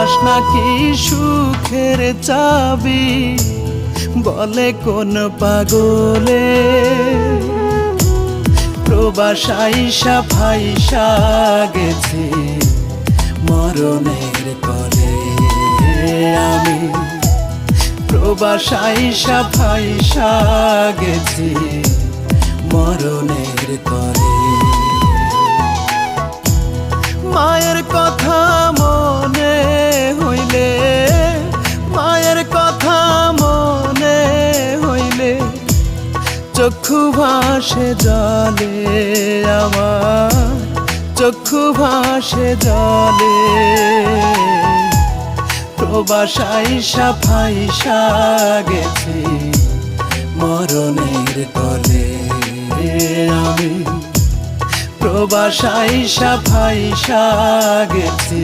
প্রবাস নাকি সুখের চাবি, বলে কোন পাগলে। প্রবাস আইসা ফাইসা গেছি মরণের কলে আমি। প্রবাস আইসা ফাইসা গেছি মরণের কলে। মায়ের কথা মনে হইলে, মায়ের কথা মনে হইলে চক্ষু ভাসে জলে আমার, চক্ষু ভাসে জলে। প্রবাস আইসা ফাইসা গেছি মরণের কলে আমি। প্রবাস আইসা ফাইসা গেছি